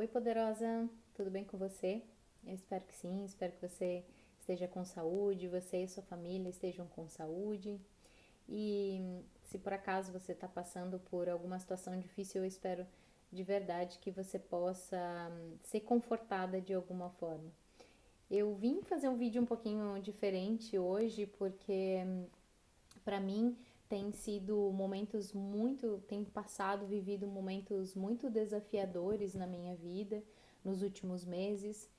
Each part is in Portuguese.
Oi, poderosa, tudo bem com você? Eu espero que sim, espero que você esteja com saúde, você e sua família estejam com saúde. E se por acaso você está passando por alguma situação difícil, eu espero de verdade que você possa ser confortada de alguma forma. Eu vim fazer um vídeo um pouquinho diferente hoje porque para mim tem sido momentos muito, tenho passado, vivido momentos muito desafiadores na minha vida nos últimos meses.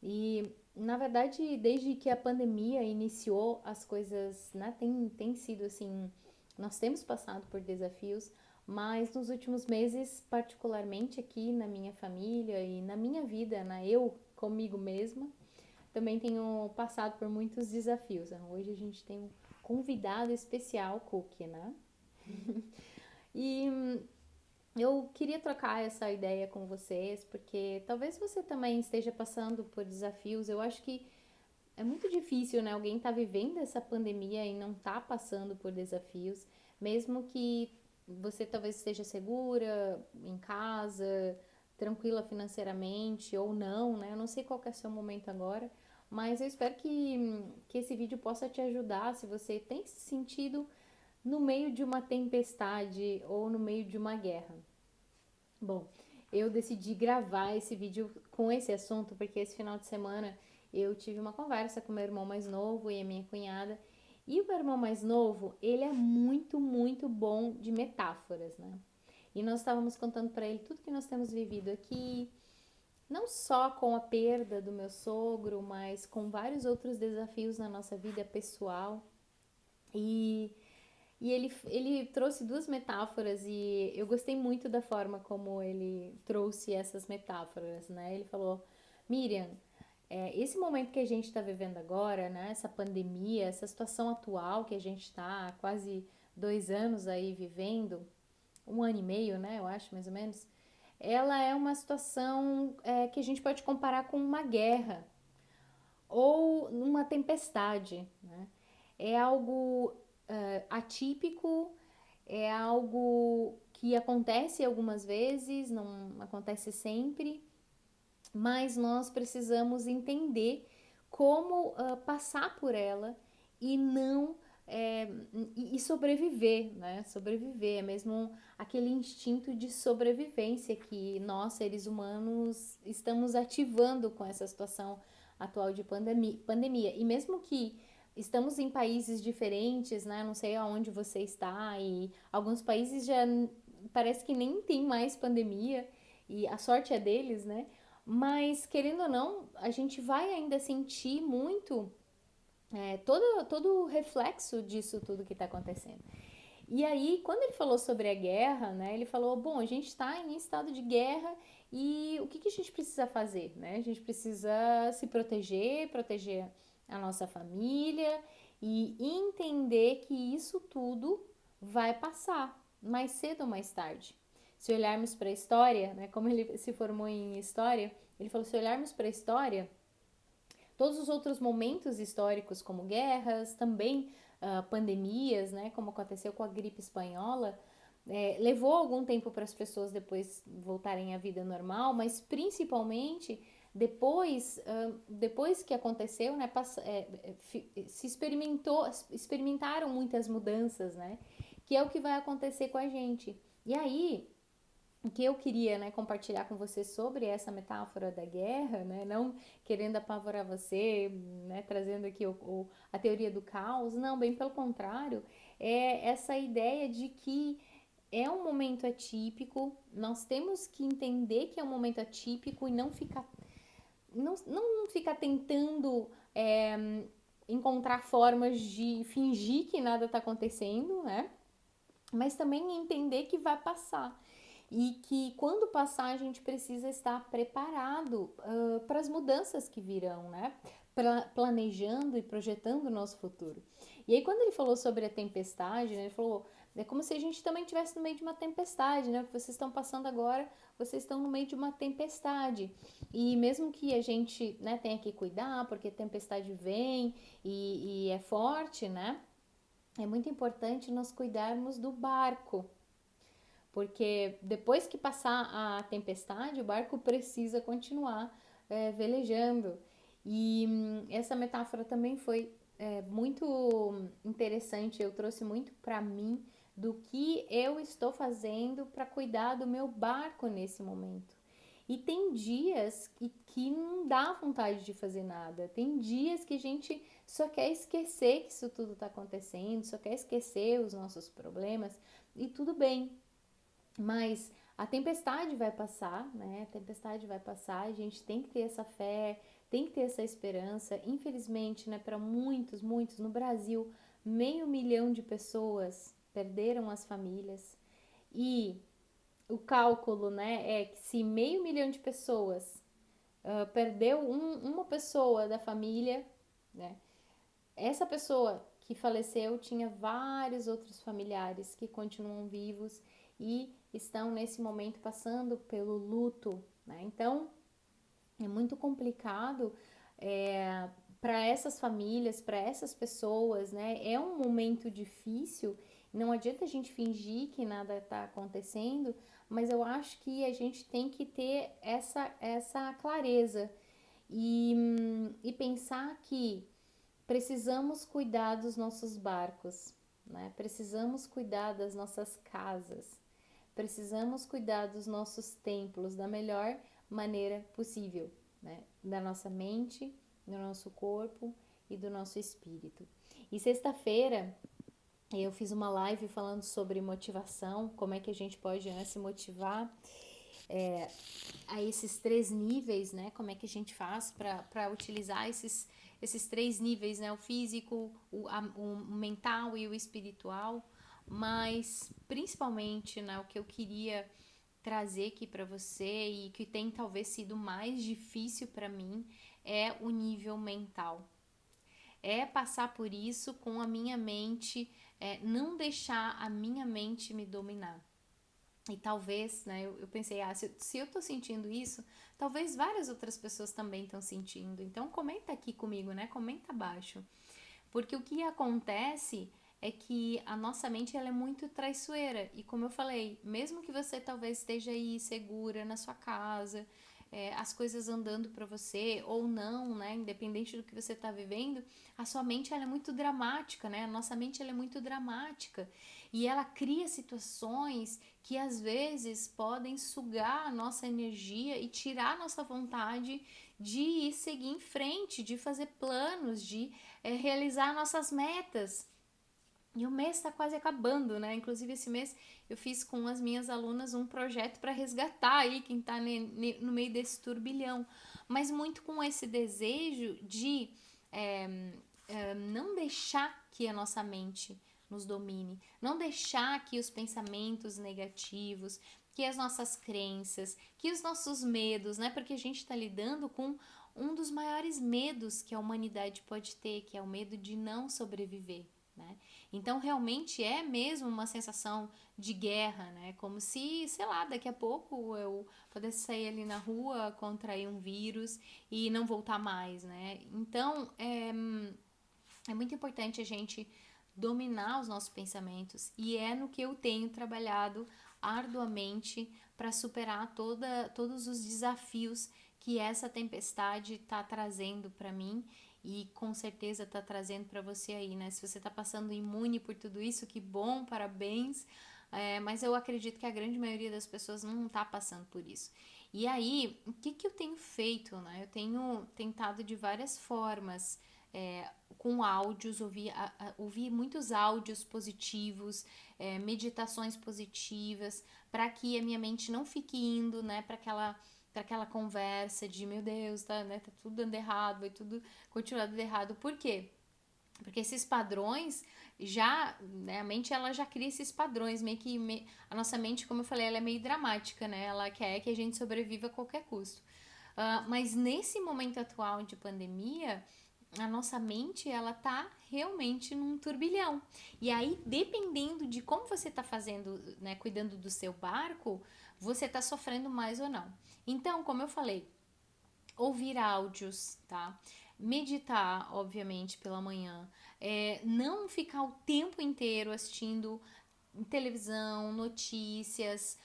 E na verdade, desde que a pandemia iniciou, as coisas, né, tem sido assim, nós temos passado por desafios, mas nos últimos meses, particularmente aqui na minha família e na minha vida, eu comigo mesma, também tenho passado por muitos desafios. Hoje a gente tem um convidado especial, Cookie, né? E eu queria trocar essa ideia com vocês, porque talvez você também esteja passando por desafios. Eu acho que é muito difícil, né? Alguém tá vivendo essa pandemia e não tá passando por desafios, mesmo que você talvez esteja segura em casa, tranquila financeiramente ou não, né? Eu não sei qual que é o seu momento agora, mas eu espero que esse vídeo possa te ajudar se você tem se sentido no meio de uma tempestade ou no meio de uma guerra. Bom, eu decidi gravar esse vídeo com esse assunto porque esse final de semana eu tive uma conversa com meu irmão mais novo e a minha cunhada. E o meu irmão mais novo, ele é muito, muito bom de metáforas, né? E nós estávamos contando para ele tudo que nós temos vivido aqui, não só com a perda do meu sogro, mas com vários outros desafios na nossa vida pessoal. E ele trouxe duas metáforas e eu gostei muito da forma como ele trouxe essas metáforas, né? Ele falou, Miriam, esse momento que a gente está vivendo agora, né? Essa pandemia, essa situação atual que a gente está há quase 2 anos aí vivendo, 1 ano e meio, né? Eu acho, mais ou menos. Ela é uma situação que a gente pode comparar com uma guerra ou uma tempestade, né? É algo atípico, é algo que acontece algumas vezes, não acontece sempre, mas nós precisamos entender como passar por ela e não é, e sobreviver, né? Sobreviver é mesmo aquele instinto de sobrevivência que nós seres humanos estamos ativando com essa situação atual de pandemia. E mesmo que estamos em países diferentes, né? Não sei aonde você está e alguns países já parece que nem tem mais pandemia e a sorte é deles, né? Mas, querendo ou não, a gente vai ainda sentir muito todo o reflexo disso tudo que está acontecendo. E aí, quando ele falou sobre a guerra, né, ele falou, bom, a gente está em estado de guerra e o que, que a gente precisa fazer, né? A gente precisa se proteger, proteger a nossa família e entender que isso tudo vai passar, mais cedo ou mais tarde. Se olharmos para a história, né, como ele se formou em história, ele falou, se olharmos para a história, todos os outros momentos históricos, como guerras, também pandemias, né, como aconteceu com a gripe espanhola, levou algum tempo para as pessoas depois voltarem à vida normal, mas principalmente depois que aconteceu, né, experimentaram muitas mudanças, né, que é o que vai acontecer com a gente. E aí, o que eu queria, né, compartilhar com você sobre essa metáfora da guerra, né, não querendo apavorar você, né, trazendo aqui a teoria do caos, não, bem pelo contrário, é essa ideia de que é um momento atípico, nós temos que entender que é um momento atípico e não ficar tentando encontrar formas de fingir que nada está acontecendo, né? Mas também entender que vai passar e que quando passar a gente precisa estar preparado para as mudanças que virão, né? Planejando e projetando o nosso futuro. E aí quando ele falou sobre a tempestade, né, ele falou, é como se a gente também estivesse no meio de uma tempestade, né? O que vocês estão passando agora, vocês estão no meio de uma tempestade. E mesmo que a gente, né, tenha que cuidar, porque a tempestade vem e é forte, né? É muito importante nós cuidarmos do barco, porque depois que passar a tempestade, o barco precisa continuar velejando. E essa metáfora também foi muito interessante, eu trouxe muito para mim do que eu estou fazendo para cuidar do meu barco nesse momento. E tem dias que não dá vontade de fazer nada. Tem dias que a gente só quer esquecer que isso tudo está acontecendo, só quer esquecer os nossos problemas e tudo bem. Mas a tempestade vai passar, né? A tempestade vai passar, a gente tem que ter essa fé, tem que ter essa esperança. Infelizmente, né, para muitos no Brasil, 500 mil de pessoas perderam as famílias e o cálculo, né, é que se 500 mil de pessoas perdeu uma pessoa da família, né, essa pessoa que faleceu tinha vários outros familiares que continuam vivos e estão nesse momento passando pelo luto, né? Então é muito complicado para essas famílias, para essas pessoas, né? É um momento difícil. Não adianta a gente fingir que nada está acontecendo, mas eu acho que a gente tem que ter essa clareza e pensar que precisamos cuidar dos nossos barcos, né? Precisamos cuidar das nossas casas, precisamos cuidar dos nossos templos da melhor maneira possível, né? Da nossa mente, do nosso corpo e do nosso espírito. E sexta-feira eu fiz uma live falando sobre motivação, como é que a gente pode, né, se motivar a esses 3 níveis, né? Como é que a gente faz para utilizar esses 3 níveis, né? O físico, o mental e o espiritual. Mas principalmente, né, o que eu queria trazer aqui para você e que tem talvez sido mais difícil para mim é o nível mental. É passar por isso com a minha mente, não deixar a minha mente me dominar. E talvez, né, eu pensei, se eu tô sentindo isso, talvez várias outras pessoas também estão sentindo. Então comenta aqui comigo, né? Comenta abaixo. Porque o que acontece é que a nossa mente ela é muito traiçoeira. E como eu falei, mesmo que você talvez esteja aí segura na sua casa, as coisas andando para você ou não, né? Independente do que você está vivendo, a sua mente ela é muito dramática, né? A nossa mente ela é muito dramática e ela cria situações que às vezes podem sugar a nossa energia e tirar a nossa vontade de ir seguir em frente, de fazer planos, de realizar nossas metas. E o mês está quase acabando, né? Inclusive, esse mês eu fiz com as minhas alunas um projeto para resgatar aí quem está no meio desse turbilhão. Mas muito com esse desejo de não deixar que a nossa mente nos domine, não deixar que os pensamentos negativos, que as nossas crenças, que os nossos medos, né? Porque a gente está lidando com um dos maiores medos que a humanidade pode ter, que é o medo de não sobreviver. Né? Então realmente é mesmo uma sensação de guerra, né? Como se, sei lá, daqui a pouco eu pudesse sair ali na rua, contrair um vírus e não voltar mais, né? Então é muito importante a gente dominar os nossos pensamentos e é no que eu tenho trabalhado arduamente para superar todos os desafios que essa tempestade está trazendo para mim e com certeza está trazendo para você aí, né? Se você está passando imune por tudo isso, que bom, parabéns. Mas eu acredito que a grande maioria das pessoas não está passando por isso. E aí, o que eu tenho feito, né? Eu tenho tentado de várias formas, com áudios, ouvir muitos áudios positivos, meditações positivas, para que a minha mente não fique indo, né, para aquela conversa de meu Deus, tá tudo dando errado, vai tudo continuar dando errado. Por quê? Porque esses padrões já, né, a mente ela já cria esses padrões, a nossa mente, como eu falei, ela é meio dramática, né? Ela quer que a gente sobreviva a qualquer custo. Mas nesse momento atual de pandemia, a nossa mente ela tá realmente num turbilhão. E aí, dependendo de como você tá fazendo, né, cuidando do seu barco, você tá sofrendo mais ou não. Então, como eu falei, ouvir áudios, tá? Meditar, obviamente, pela manhã. Não ficar o tempo inteiro assistindo televisão, notícias,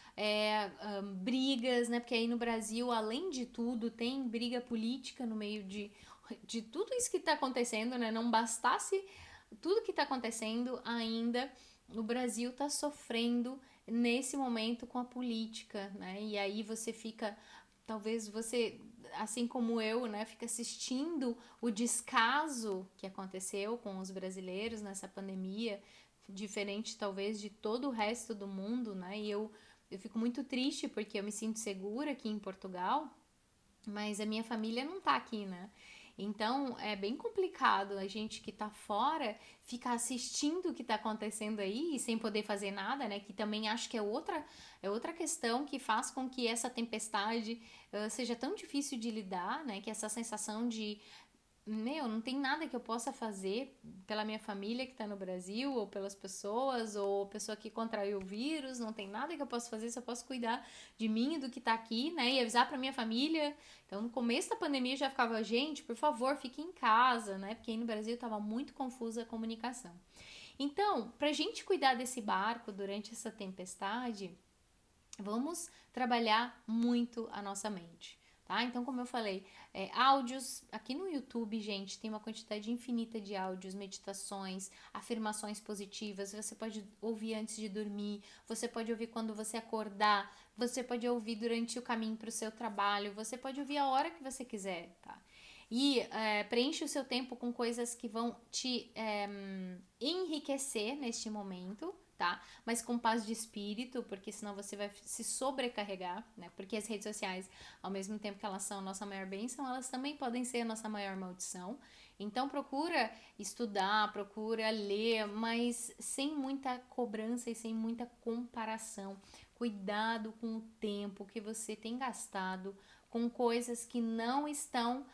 brigas, né? Porque aí no Brasil, além de tudo, tem briga política no meio de tudo isso que tá acontecendo, né? Não bastasse tudo que tá acontecendo ainda, o Brasil tá sofrendo nesse momento com a política, né? E aí você fica, talvez você, assim como eu, né, fica assistindo o descaso que aconteceu com os brasileiros nessa pandemia, diferente talvez de todo o resto do mundo, né? E eu fico muito triste porque eu me sinto segura aqui em Portugal, mas a minha família não tá aqui, né? Então é bem complicado a gente que tá fora ficar assistindo o que tá acontecendo aí e sem poder fazer nada, né? Que também acho que é outra questão que faz com que essa tempestade seja tão difícil de lidar, né? Que essa sensação de não tem nada que eu possa fazer pela minha família que tá no Brasil, ou pelas pessoas, ou pessoa que contraiu o vírus, não tem nada que eu possa fazer, só posso cuidar de mim e do que tá aqui, né, e avisar pra minha família. Então, no começo da pandemia eu já ficava, gente, por favor, fique em casa, né, porque aí no Brasil tava muito confusa a comunicação. Então, pra gente cuidar desse barco durante essa tempestade, vamos trabalhar muito a nossa mente, tá? Então, como eu falei, áudios aqui no YouTube, gente, tem uma quantidade infinita de áudios, meditações, afirmações positivas. Você pode ouvir antes de dormir, você pode ouvir quando você acordar, você pode ouvir durante o caminho para o seu trabalho, você pode ouvir a hora que você quiser, tá? E preenche o seu tempo com coisas que vão te enriquecer neste momento, tá? Mas com paz de espírito, porque senão você vai se sobrecarregar, né? Porque as redes sociais, ao mesmo tempo que elas são a nossa maior bênção, elas também podem ser a nossa maior maldição. Então procura estudar, procura ler, mas sem muita cobrança e sem muita comparação. Cuidado com o tempo que você tem gastado com coisas que não estão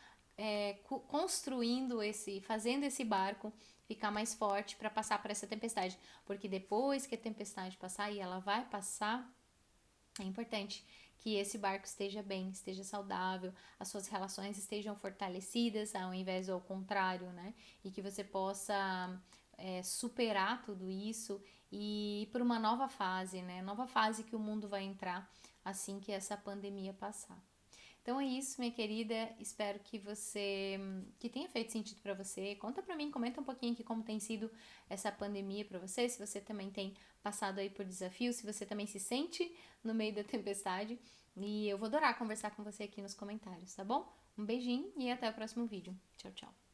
construindo fazendo esse barco ficar mais forte para passar por essa tempestade, porque depois que a tempestade passar, e ela vai passar, é importante que esse barco esteja bem, esteja saudável, as suas relações estejam fortalecidas, ao invés do ao contrário, né? E que você possa superar tudo isso e ir para uma nova fase, né? Nova fase que o mundo vai entrar assim que essa pandemia passar. Então é isso, minha querida. Espero que tenha feito sentido para você. Conta para mim, comenta um pouquinho aqui como tem sido essa pandemia para você, se você também tem passado aí por desafios, se você também se sente no meio da tempestade. E eu vou adorar conversar com você aqui nos comentários, tá bom? Um beijinho e até o próximo vídeo. Tchau, tchau.